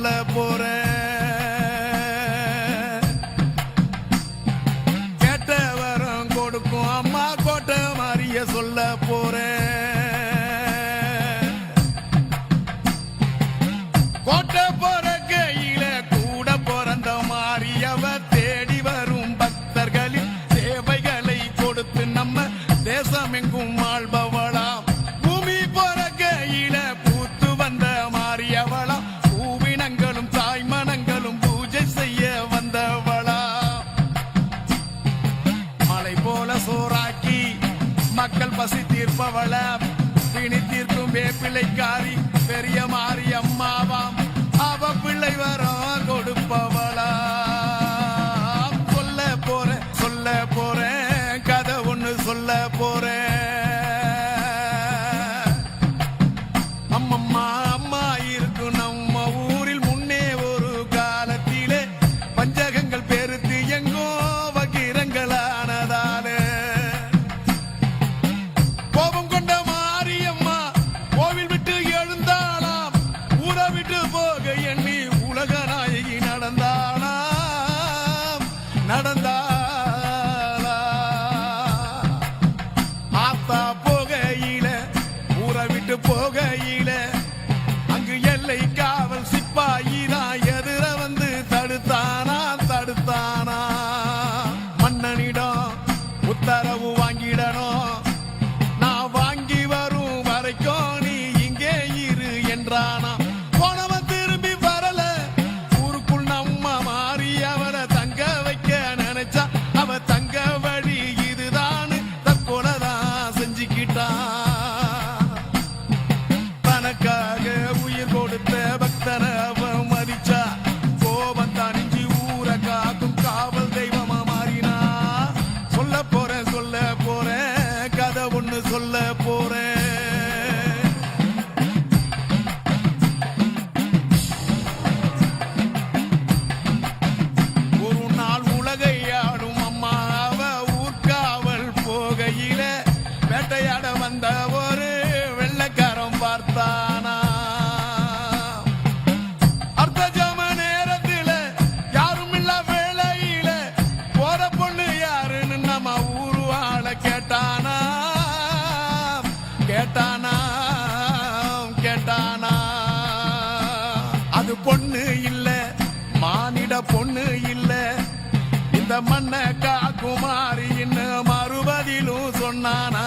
சொல்ல போறேன். கேட்ட வரம் கொடுக்கும் அம்மா கோட்டை மாறிய சொல்ல போறேன். கோட்டை போற கையில கூட பிறந்த மாறியவ தேடி வரும் பக்தர்களின் சேவைகளை கொடுத்து நம்ம தேசம் எங்கும் ஆள்பவளாம். பூமி போற கையில பூத்து வந்த மாறியவளாம். பூவினங்களும் தாய்மனங்களும் பூஜை செய்ய வந்தவளா. மலை போல சோறாக்கி மக்கள் பசி தீர்ப்பவள. பிணி தீர்க்கும் வேப்பிலைக்காரி பெரிய மாறி அம்மாவாம். அவ பிள்ளை வரம் கொடுப்பவளா. சொல்ல போறேன் கதை ஒண்ணு சொல்ல போறேன். அம்மம்மா அம்மா இருக்கும் நம்ம ஊரில் முன்னே ஒரு காலத்திலே பஞ்சகங்கள் பெருத்து எங்கோ வகிரங்களானதாலே கோபம் கொண்ட மாரியம்மா கோவில் விட்டு எழுந்தாளாம். ஊரை விட்டு போக எண்ணி உலக நாயகி நடந்தாளாம். ஆத்தா போகையில ஊரை விட்டு போகையில அங்கு எல்லை காவல் சிப்பாயினா எதிர வந்து தடுத்தானா. மன்னனிடம் உத்தரவு வாங்கிடணும். நான் வாங்கி வரும் வரைக்கும் நீ இங்கே இரு என்றானா. போனவன் திரும்பி வரல. ஊருக்குள் நம்ம மாறி அவரை தங்க வைக்க நினைச்சா. அவ தங்க வழி இதுதான் தற்கொலைதான் செஞ்சுக்கிட்டான். தனக்காக உயிர் கொடுத்த பக்தனை அவ மதிச்சா. கோபம் தணிஞ்சு ஊரை காக்கும் காவல் தெய்வமா மாறினா. சொல்ல போறேன் கதை ஒண்ணு சொல்ல போறேன். ஒரு நாள் உலகை ஆடும் அம்மா அவ ஊர்காவல் போகையில வேட்டையாட வந்த ஒரு வெள்ளைக்காரன் பார்த்தானா. அர்த்த ஜாம நேரத்தில யாரும் இல்ல வேளையில போற பொண்ணு யாருன்னு நம்ம ஊரு ஆள கேட்டானா. அது பொண்ணு இல்ல மானிட பொண்ணு இல்ல. இந்த மண்ண காக்குமாரின்னு மறுபதிலும் சொன்னானா.